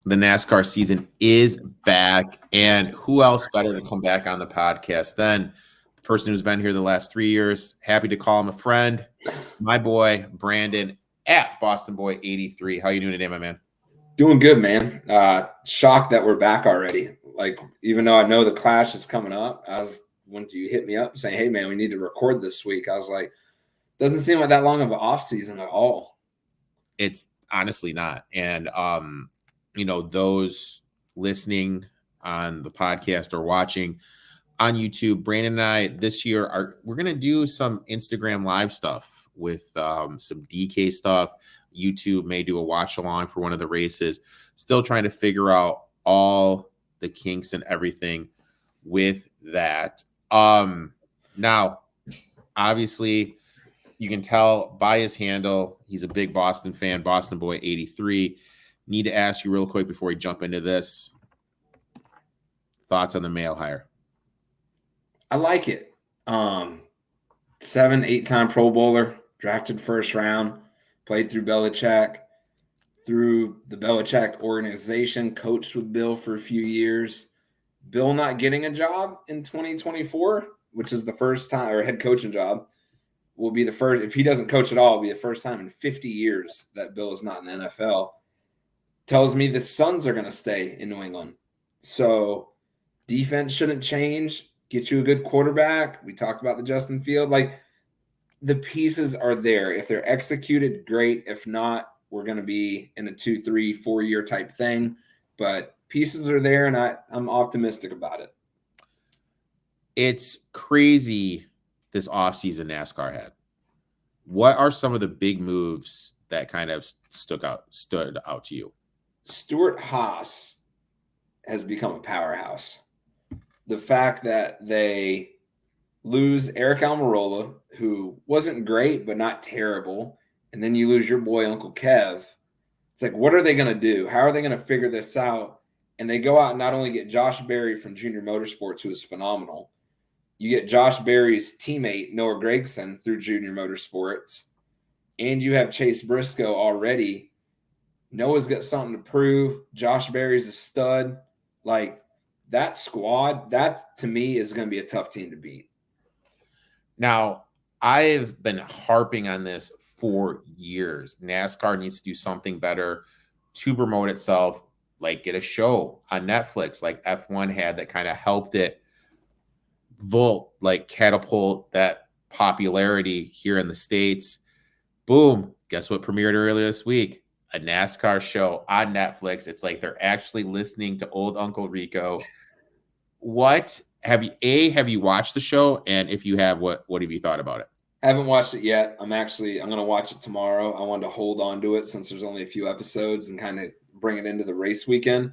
The NASCAR season is back, and who else better to come back on the podcast than the person who's been here the last 3 years? Happy to call him a friend, my boy Brandon at Boston Boy 83. How you doing today, my man? Doing good, man. Shocked that we're back already. Like, even though I know the Clash is coming up, when you hit me up saying, "Hey, man, we need to record this week," I was like, "Doesn't seem like that long of an off season at all." It's honestly not, and those listening on the podcast or watching on YouTube, Brandon and I this year we're gonna do some Instagram live stuff with some DK stuff. YouTube may do a watch along for one of the races. Still trying to figure out all the kinks and everything with that. Now, obviously, you can tell by his handle, he's a big Boston fan, Boston Boy 83. Need to ask you real quick before we jump into this. Thoughts on the male hire? I like it. 7-8-time Pro Bowler, drafted first round, played through Belichick, through the Belichick organization, coached with Bill for a few years. Bill not getting a job in 2024, which is the first time, or head coaching job, will be the first. If he doesn't coach at all, it'll be the first time in 50 years that Bill is not in the NFL. Tells me the Suns are going to stay in New England. So defense shouldn't change. Get you a good quarterback. We talked about the Justin Field. Like, the pieces are there. If they're executed, great. If not, we're going to be in a 2, 3, 4 year type thing. But pieces are there, and I'm optimistic about it. It's crazy this offseason NASCAR had. What are some of the big moves that kind of stood out to you? Stewart-Haas has become a powerhouse. The fact that they lose Eric Almirola, who wasn't great but not terrible, and then you lose your boy Uncle Kev. It's like, what are they going to do? How are they going to figure this out? And they go out and not only get Josh Berry from Junior Motorsports, who is phenomenal. You get Josh Berry's teammate, Noah Gragson, through Junior Motorsports. And you have Chase Briscoe already. Noah's got something to prove. Josh Berry's a stud. Like, that squad, that to me is going to be a tough team to beat. Now, I've been harping on this for years. NASCAR needs to do something better to promote itself, like get a show on Netflix like F1 had that kind of helped it catapult that popularity here in the States. Boom. Guess what premiered earlier this week? A NASCAR show on Netflix. It's like they're actually listening to old Uncle Rico. What have you watched the show? And if you have, what have you thought about it? I haven't watched it yet. I'm going to watch it tomorrow. I wanted to hold on to it since there's only a few episodes and kind of bring it into the race weekend.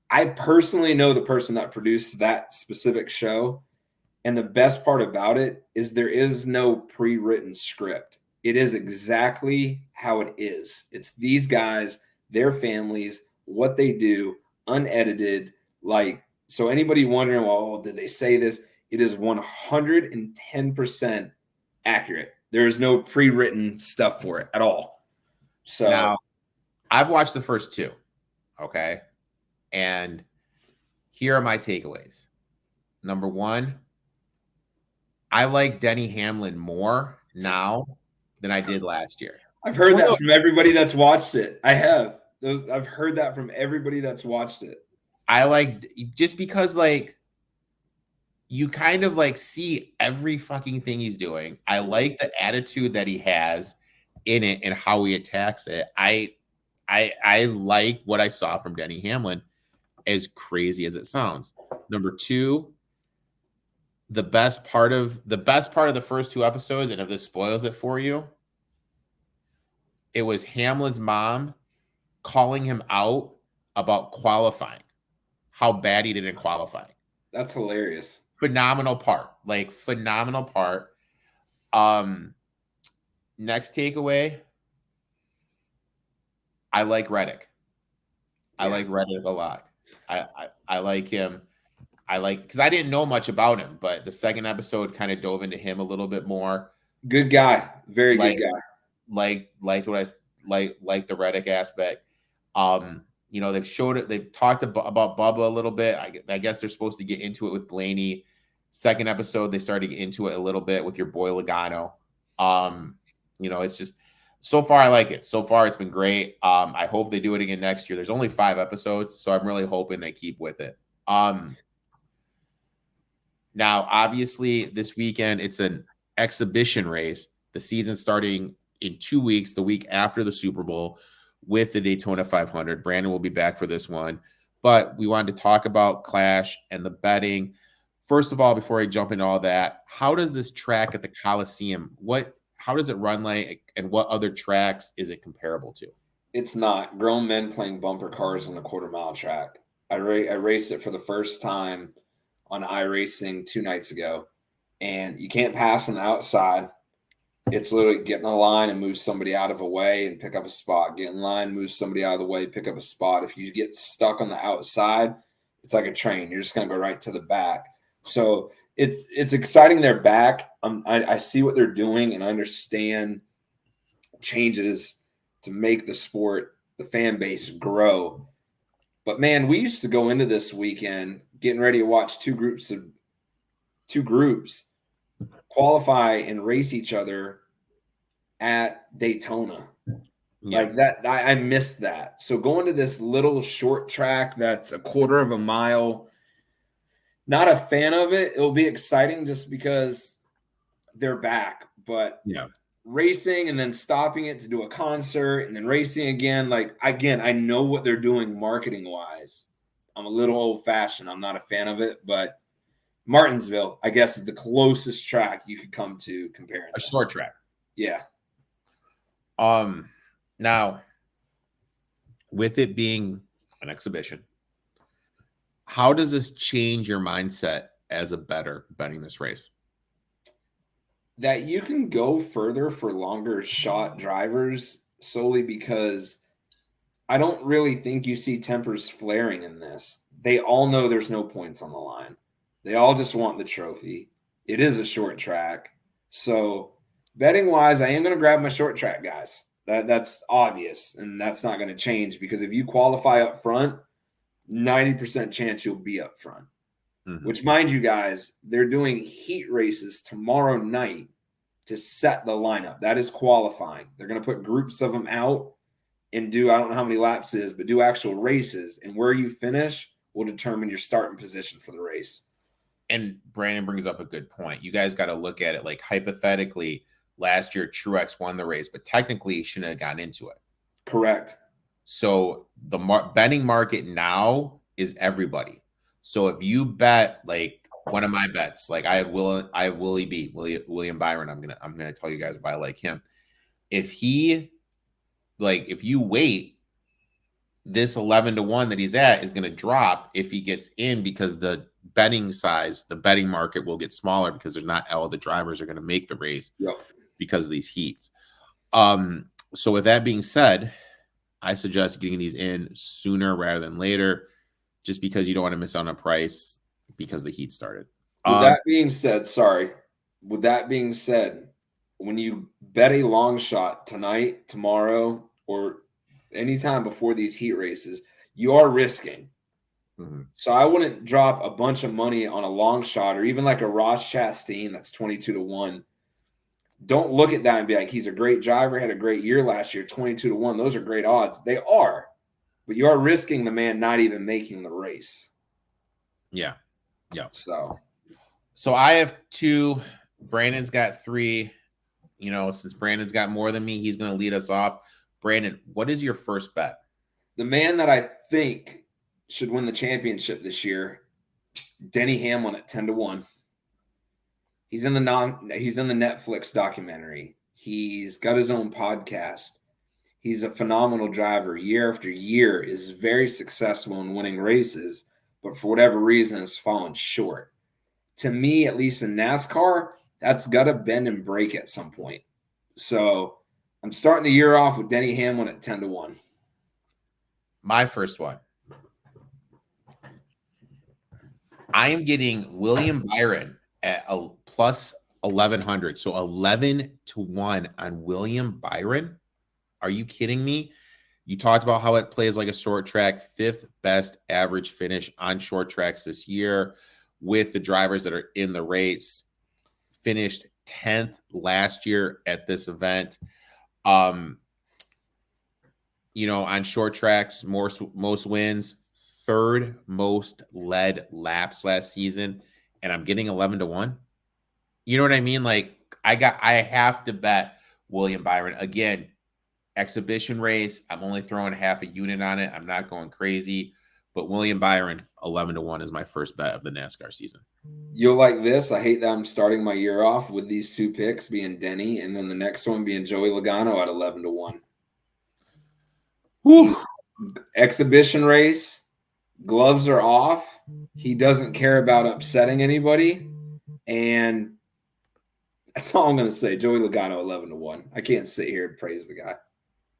I personally know the person that produced that specific show. And the best part about it is there is no pre-written script. It is exactly how it is. It's these guys, their families, what they do, unedited. So anybody wondering, well, did they say this? It is 110% accurate. There is no pre-written stuff for it at all. So now, I've watched the first two, okay? And here are my takeaways. Number one, I like Denny Hamlin more now than I did last year. I've heard that from everybody that's watched it. I've heard that from everybody that's watched it. I like, just because you kind of see every fucking thing he's doing. I like the attitude that he has in it and how he attacks it. I like what I saw from Denny Hamlin, as crazy as it sounds. Number two, the best part of the first two episodes, and if this spoils it for you, it was Hamlin's mom calling him out about qualifying, how bad he did in qualifying. That's hilarious. Phenomenal part. Next takeaway, I like Reddick. Yeah. I like Reddick a lot. I like him. Because I didn't know much about him, but the second episode kind of dove into him a little bit more. Good guy. Very good guy. Like the Reddick aspect. You know, they've showed it. They've talked about Bubba a little bit. I guess they're supposed to get into it with Blaney. Second episode, they started to get into it a little bit with your boy Logano. You know, it's just so far I like it. So far it's been great. I hope they do it again next year. There's only 5 episodes, so I'm really hoping they keep with it. Now, obviously, this weekend it's an exhibition race. The season's starting in 2 weeks, the week after the Super Bowl, with the Daytona 500. Brandon will be back for this one, but we wanted to talk about Clash and the betting. First of all, before I jump into all that, how does this track at the Coliseum? How does it run like, and what other tracks is it comparable to? It's not. Grown men playing bumper cars on the quarter-mile track. I raced it for the first time on iRacing 2 nights ago, and you can't pass on the outside. It's literally get in a line and move somebody out of a way and pick up a spot. Get in line, move somebody out of the way, pick up a spot. If you get stuck on the outside, it's like a train. You're just going to go right to the back. So it's exciting they're back. I see what they're doing, and I understand changes to make the sport, the fan base grow. But man, we used to go into this weekend getting ready to watch two groups qualify and race each other at Daytona. Yeah. Like that, I missed that. So going to this little short track that's a quarter of a mile, not a fan of it. It'll be exciting just because they're back. But yeah, racing and then stopping it to do a concert and then racing again. Like, again, I know what they're doing marketing wise. I'm a little old fashioned. I'm not a fan of it, but Martinsville, I guess, is the closest track you could come to comparing a short track. Yeah. Now, with it being an exhibition, how does this change your mindset as a bettor betting this race? That you can go further for longer shot drivers solely because I don't really think you see tempers flaring in this. They all know there's no points on the line. They all just want the trophy. It is a short track. So betting wise, I am going to grab my short track guys. That's obvious, and that's not going to change because if you qualify up front, 90% chance you'll be up front. Mm-hmm. Which, mind you guys, they're doing heat races tomorrow night to set the lineup. That is qualifying. They're going to put groups of them out and do, I don't know how many laps it is, but do actual races. And where you finish will determine your starting position for the race. And Brandon brings up a good point. You guys got to look at it like hypothetically, last year Truex won the race, but technically he shouldn't have gotten into it. Correct. So the betting market now is everybody. So if you bet, like one of my William Byron. I'm gonna tell you guys why I like him. If you wait, this 11-1 that he's at is gonna drop if he gets in because the betting market will get smaller because there's not all the drivers are gonna make the race because of these heats. So with that being said, I suggest getting these in sooner rather than later, just because you don't want to miss out on a price because the heat started. With that being said, when you bet a long shot tonight, tomorrow, or anytime before these heat races, you are risking. Mm-hmm. So I wouldn't drop a bunch of money on a long shot or even like a Ross Chastain that's 22-1. Don't look at that and be like, he's a great driver, had a great year last year, 22-1. Those are great odds. They are. But you are risking the man not even making the race. Yeah. Yeah. So I have 2. Brandon's got 3. You know, since Brandon's got more than me, he's going to lead us off. Brandon, what is your first bet? The man that I think should win the championship this year, Denny Hamlin at 10-1. He's in the Netflix documentary. He's got his own podcast. He's a phenomenal driver. Year after year is very successful in winning races, but for whatever reason has fallen short. To me, at least in NASCAR, that's got to bend and break at some point. So I'm starting the year off with Denny Hamlin at 10-1. My first one. I am getting William Byron at a plus 1,100. So 11-1 on William Byron. Are you kidding me? You talked about how it plays like a short track, 5th best average finish on short tracks this year with the drivers that are in the race. Finished 10th last year at this event. On short tracks, most wins, 3rd most led laps last season, and I'm getting 11-1. You know what I mean? Like I have to bet William Byron again. Exhibition race. I'm only throwing half a unit on it. I'm not going crazy, but William Byron 11-1 is my first bet of the NASCAR season. You'll like this. I hate that I'm starting my year off with these 2 picks being Denny and then the next one being Joey Logano at 11-1. Exhibition race, gloves are off. He doesn't care about upsetting anybody, and that's all I'm going to say. Joey Logano 11-1. I can't sit here and praise the guy.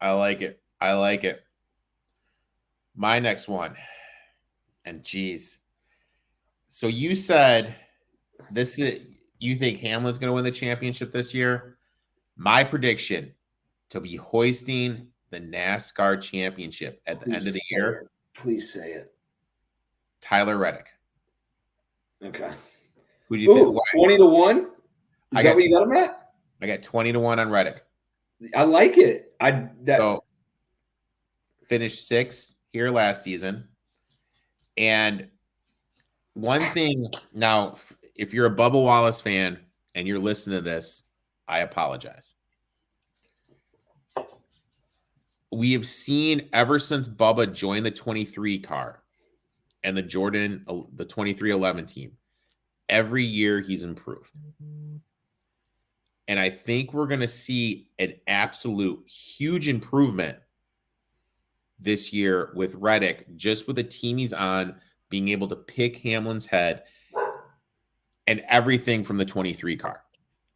I like it. My next one, and geez, so you said you think Hamlin's going to win the championship this year? My prediction to be hoisting the NASCAR championship at the end of the year. Please say it. Tyler Reddick. Okay. Who do you think? 20-1? Is that what you got him at? I got 20-1 on Reddick. I like it. So finished 6th here last season. And one thing now, if you're a Bubba Wallace fan and you're listening to this, I apologize. We have seen ever since Bubba joined the 23 car and the 2311 team, every year he's improved. And I think we're going to see an absolute huge improvement this year with Reddick, just with the team he's on, being able to pick Hamlin's head and everything from the 23 car.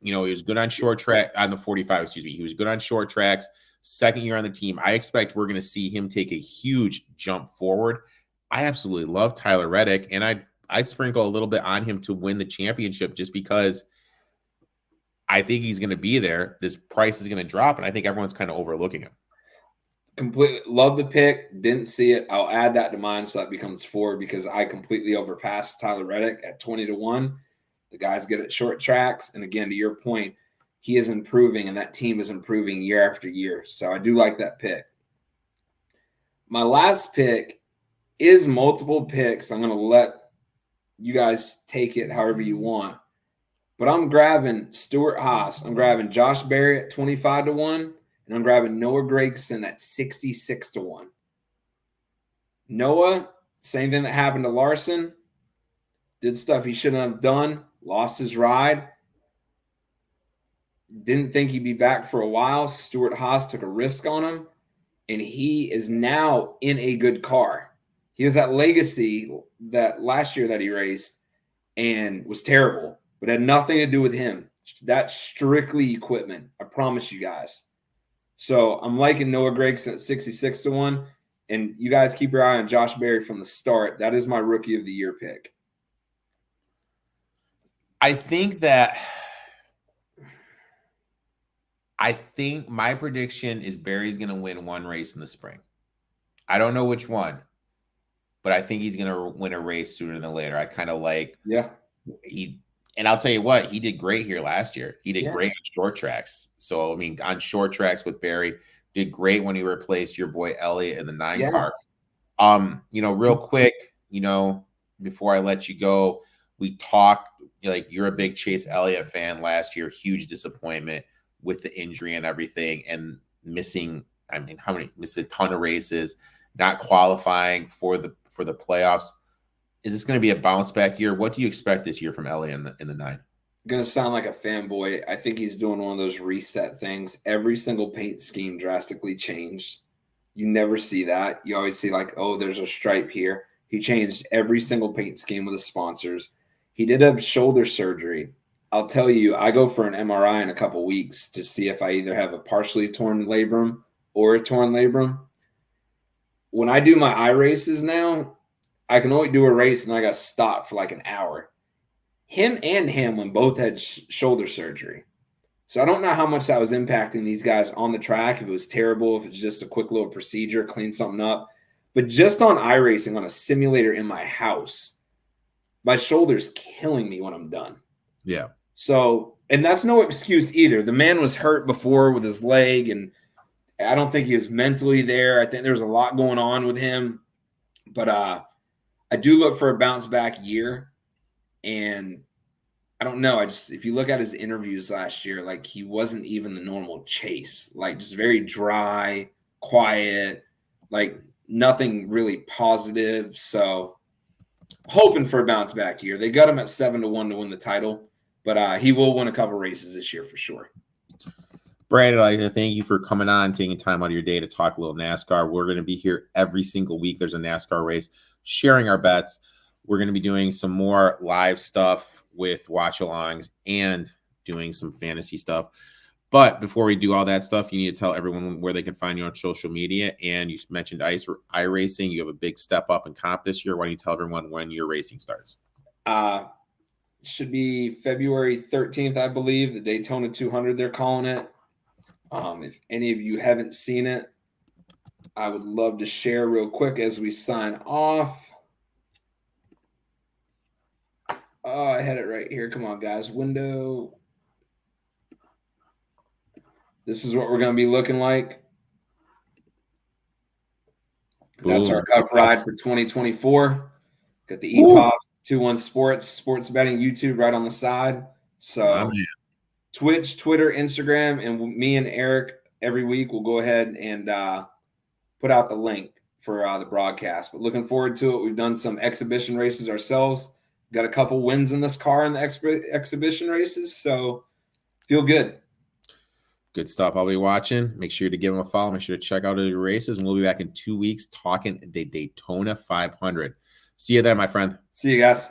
He was good on short track, on the 45, excuse me. He was good on short tracks. 2nd year on the team. I expect we're going to see him take a huge jump forward. I absolutely love Tyler Reddick, and I sprinkle a little bit on him to win the championship just because I think he's going to be there. This price is going to drop, and I think everyone's kind of overlooking him. Completely love the pick. Didn't see it. I'll add that to mine so that becomes 4 because I completely overpassed Tyler Reddick at 20-1. The guy's good at short tracks, and again, to your point, he is improving, and that team is improving year after year. So I do like that pick. My last pick is multiple picks. I'm going to let you guys take it however you want. But I'm grabbing Stuart Haas. I'm grabbing Josh Berry at 25-1, and I'm grabbing Noah Gragson at 66-1. Noah, same thing that happened to Larson. Did stuff he shouldn't have done. Lost his ride. Didn't think he'd be back for a while. Stuart Haas took a risk on him, and he is now in a good car. He was at Legacy that last year that he raced and was terrible, but had nothing to do with him. That's strictly equipment. I promise you guys. So I'm liking Noah Gragson at 66-1, and you guys keep your eye on Josh Berry from the start. That is my Rookie of the Year pick. I think my prediction is Barry's going to win one race in the spring. I don't know which one, but I think he's going to win a race sooner than later. I kind of like and I'll tell you what, he did great here last year. He did great on short tracks. So, I mean, on short tracks with Barry, did great when he replaced your boy Elliott in the 9 car. Real quick, before I let you go, we talked, you're a big Chase Elliott fan last year, huge disappointment with the injury and everything, and missed a ton of races, not qualifying for the playoffs. Is this going to be a bounce back year? What do you expect this year from Elliott in the 9? Going to sound like a fanboy. I think he's doing one of those reset things. Every single paint scheme drastically changed. You never see that. You always see there's a stripe here. He changed every single paint scheme with the sponsors. He did have shoulder surgery. I'll tell you, I go for an MRI in a couple weeks to see if I either have a partially torn labrum or a torn labrum. When I do my eye races now, I can only do a race and I got stopped for an hour. Him and Hamlin both had shoulder surgery. So I don't know how much that was impacting these guys on the track, if it was terrible, if it's just a quick little procedure, clean something up. But just on iRacing on a simulator in my house, my shoulder's killing me when I'm done. Yeah. So, and that's no excuse either. The man was hurt before with his leg, and I don't think he was mentally there. I think there's a lot going on with him. But I do look for a bounce back year. And I don't know. If you look at his interviews last year, like he wasn't even the normal Chase, like just very dry, quiet, like nothing really positive. So hoping for a bounce back year. They got him at 7-1 to win the title, but he will win a couple races this year for sure. Brandon, I'd like to thank you for coming on, taking time out of your day to talk a little NASCAR. We're going to be here every single week. There's a NASCAR race, sharing our bets. We're going to be doing some more live stuff with watch-alongs and doing some fantasy stuff. But before we do all that stuff, you need to tell everyone where they can find you on social media. And you mentioned iRacing. You have a big step up in comp this year. Why don't you tell everyone when your racing starts? Should be February 13th, I believe, the Daytona 200, they're calling it. If any of you haven't seen it, I would love to share real quick as we sign off. Oh, I had it right here. Come on, guys. Window. This is what we're going to be looking like. That's our cup ride for 2024. Got the eTop 21 sports betting YouTube right on the side. So Twitch, Twitter, Instagram, and me and Eric every week will go ahead and put out the link for the broadcast. But looking forward to it. We've done some exhibition races ourselves. Got a couple wins in this car in the exhibition races, so feel good. Good stuff. I'll be watching. Make sure to give them a follow. Make sure to check out the races, and we'll be back in 2 weeks talking the Daytona 500. See you then, my friend. See you guys.